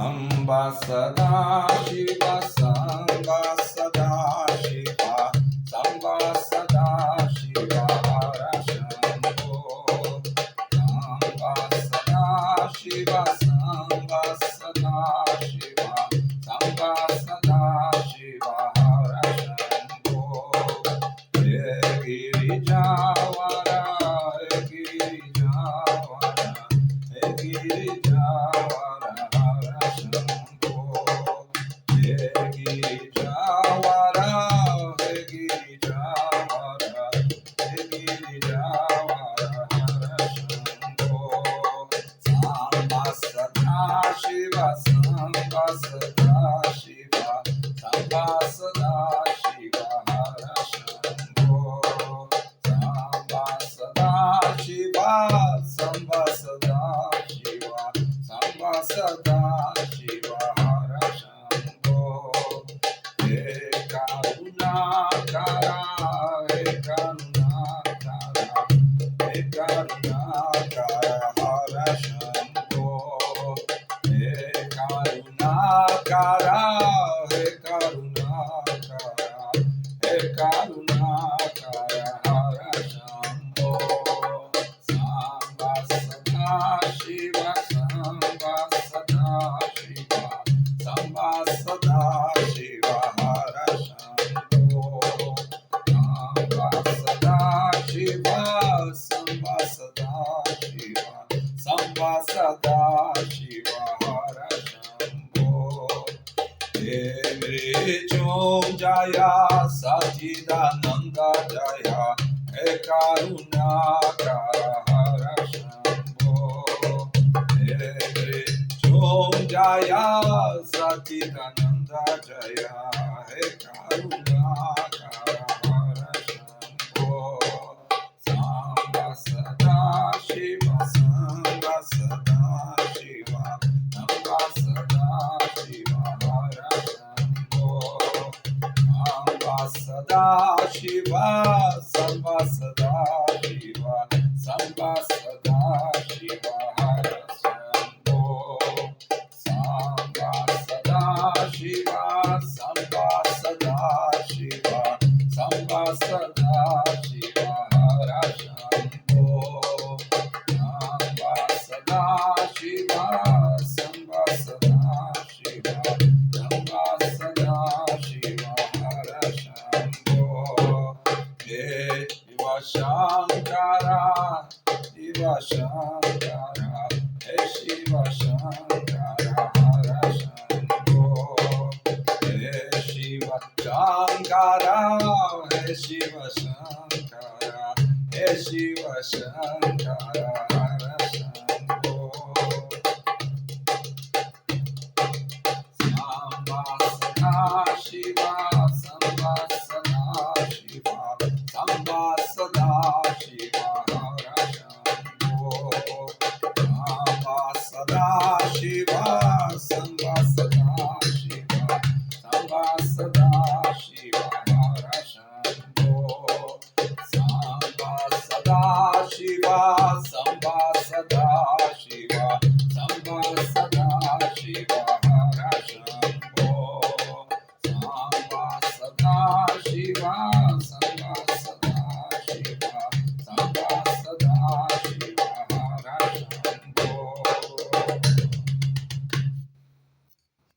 अंबा सदा शिवा संबा सदा शिवा संबा सदा शिवा हर शंभो अंबा सदा शिवा संबा सदा शिवा संबा सदा शिवा हर शंभो हे गिरिजावरा हे गिरिजावरा हे गिरिजावरा Shiva Samba Sada Shiva Samba Sada Shiva Hara Shambho Samba Sada Shiva Samba Sada Shiva Samba Sada Shiva Hara Shambho He Karuna Kara He Karuna Kara He Karuna Kara Hara Shambho Kara, he karuna kara, he karuna kara, hara shambho. Samba sada shiva, samba sada shiva, samba sada shiva, hara shambho. Samba sada shiva, samba sada shiva, samba sada shiva, hara shambho. Chom Jaya Sachidananda Jaya He Karuna Kara Hara Shambho He Chom Jaya Sachidananda Jaya He Karuna Kara Hara Shambho Samba Sada Shiva Samba Sada Shiva Samba Sada Shiva Hara Sada Shiva, Samba Sada Shiva, Samba Sada Shiva Hara Shambho. Samba Sada Shiva, Samba Sada Shiva, Samba Sada Shiva Hara Shambho. Samba Sada Shiva, Samba Sada Shiva, Samba Sada Shiva Hara Shambho. Shiva Shankara, Shiva Shankara, Hey Shiva Shankara, Hara Shambho. Hey Shiva Shankara, Hey Shiva Shankara, Hey Shiva Shankara.